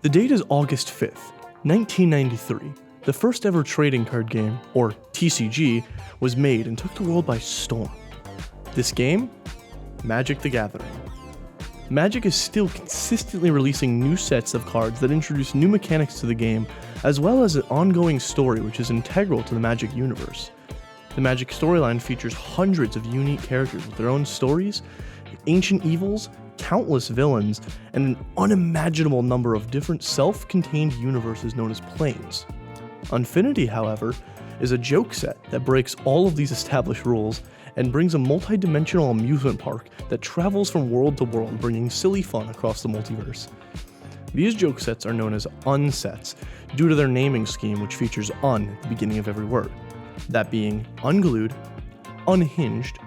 The date is August 5th, 1993. The first ever trading card game, or TCG, was made and took the world by storm. This game? Magic the Gathering. Magic is still consistently releasing new sets of cards that introduce new mechanics to the game, as well as an ongoing story which is integral to the Magic universe. The Magic storyline features hundreds of unique characters with their own stories, ancient evils, countless villains, and an unimaginable number of different self-contained universes known as planes. Unfinity, however, is a joke set that breaks all of these established rules and brings a multi-dimensional amusement park that travels from world to world, bringing silly fun across the multiverse. These joke sets are known as unsets due to their naming scheme, which features un at the beginning of every word, that being unglued, unhinged,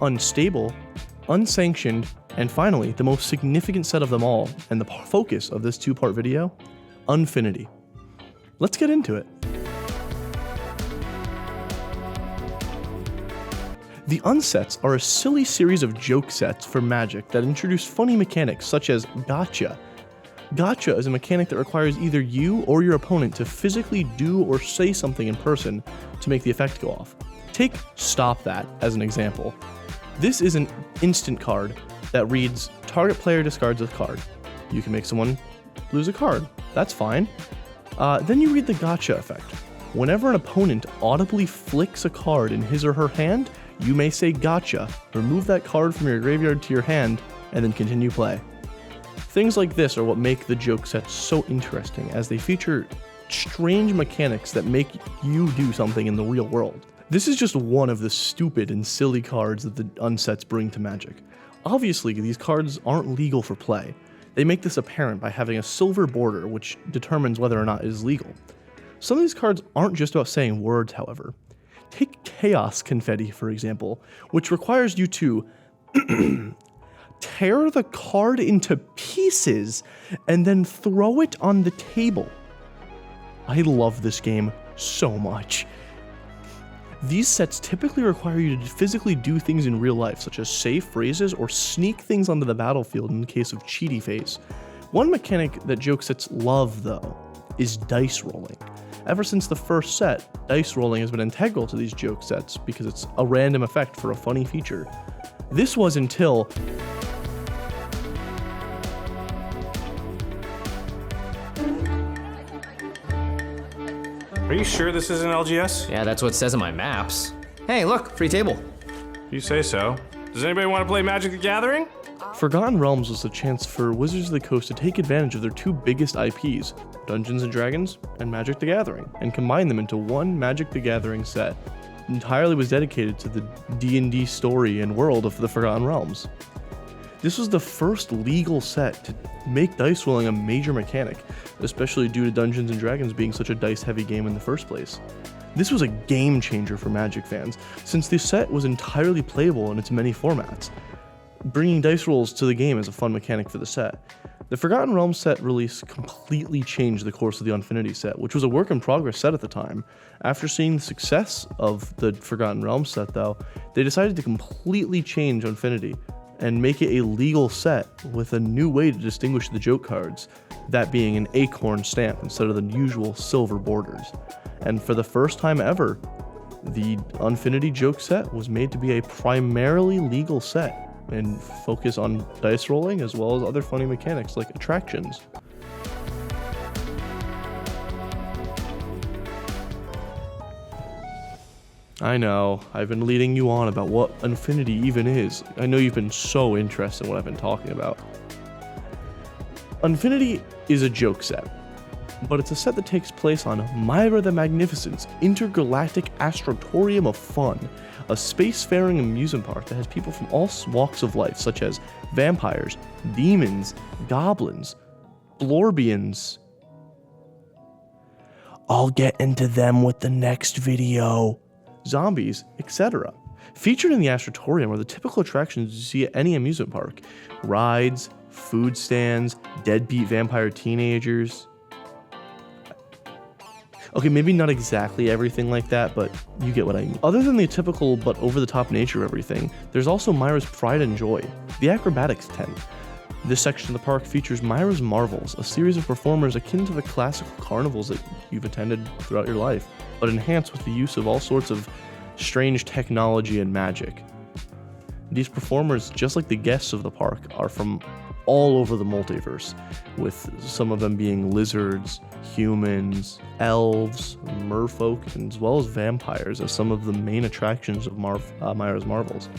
unstable, unsanctioned, and finally, the most significant set of them all, and the focus of this two-part video, Unfinity. Let's get into it. The unsets are a silly series of joke sets for Magic that introduce funny mechanics such as gotcha. Gotcha is a mechanic that requires either you or your opponent to physically do or say something in person to make the effect go off. Take Stop That as an example. This is an instant card that reads, target player discards a card. You can make someone lose a card. That's fine. Then you read the gotcha effect. Whenever an opponent audibly flicks a card in his or her hand, you may say gotcha, remove that card from your graveyard to your hand, and then continue play. Things like this are what make the joke sets so interesting, as they feature strange mechanics that make you do something in the real world. This is just one of the stupid and silly cards that the unsets bring to Magic. Obviously, these cards aren't legal for play. They make this apparent by having a silver border, which determines whether or not it is legal. Some of these cards aren't just about saying words, however. Take Chaos Confetti, for example, which requires you to tear the card into pieces and then throw it on the table. I love this game so much. These sets typically require you to physically do things in real life, such as say phrases or sneak things onto the battlefield in the case of cheaty face. One mechanic that joke sets love, though, is dice rolling. Ever since the first set, dice rolling has been integral to these joke sets because it's a random effect for a funny feature. This was until Are you sure this isn't LGS? Yeah, that's what it says on my maps. Hey, look, free table. You say so. Does anybody want to play Magic the Gathering? Forgotten Realms was a chance for Wizards of the Coast to take advantage of their two biggest IPs, Dungeons & Dragons and Magic the Gathering, and combine them into one Magic the Gathering set. It entirely was dedicated to the D&D story and world of the Forgotten Realms. This was the first legal set to make dice rolling a major mechanic, especially due to Dungeons & Dragons being such a dice-heavy game in the first place. This was a game changer for Magic fans, since the set was entirely playable in its many formats. Bringing dice rolls to the game is a fun mechanic for the set. The Forgotten Realms set release completely changed the course of the Unfinity set, which was a work in progress set at the time. After seeing the success of the Forgotten Realms set, though, they decided to completely change Unfinity and make it a legal set with a new way to distinguish the joke cards, that being an acorn stamp instead of the usual silver borders. And for the first time ever, the Unfinity joke set was made to be a primarily legal set and focus on dice rolling as well as other funny mechanics like attractions. I know, I've been leading you on about what Unfinity even is. I know you've been so interested in what I've been talking about. Unfinity is a joke set, but it's a set that takes place on Myra the Magnificent's intergalactic astrotorium of fun, a spacefaring amusement park that has people from all walks of life, such as vampires, demons, goblins, Blorbians. I'll get into them with the next video. Zombies, etc. Featured in the astrotorium are the typical attractions you see at any amusement park: rides, food stands, deadbeat vampire teenagers. Okay, maybe not exactly everything like that, but you get what I mean. Other than the typical but over-the-top nature of everything, there's also Myra's pride and joy, the acrobatics tent. This section of the park features Myra's Marvels, a series of performers akin to the classical carnivals that you've attended throughout your life, but enhanced with the use of all sorts of strange technology and magic. These performers, just like the guests of the park, are from all over the multiverse, with some of them being lizards, humans, elves, merfolk, as well as vampires as some of the main attractions of Myra's Marvels.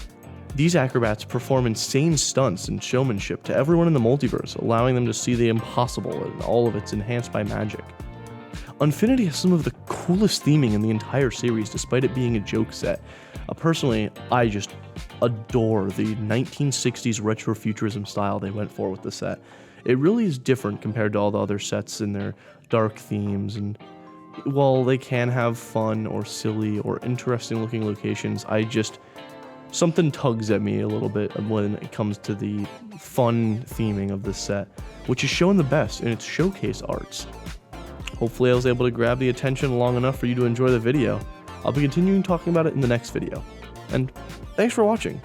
These acrobats perform insane stunts and showmanship to everyone in the multiverse, allowing them to see the impossible, and all of it's enhanced by magic. Unfinity has some of the coolest theming in the entire series, despite it being a joke set. Personally, I just adore the 1960s retrofuturism style they went for with the set. It really is different compared to all the other sets in their dark themes, and while they can have fun or silly or interesting looking locations, something tugs at me a little bit when it comes to the fun theming of this set, which is shown the best in its showcase arts. Hopefully I was able to grab the attention long enough for you to enjoy the video. I'll be continuing talking about it in the next video. And thanks for watching.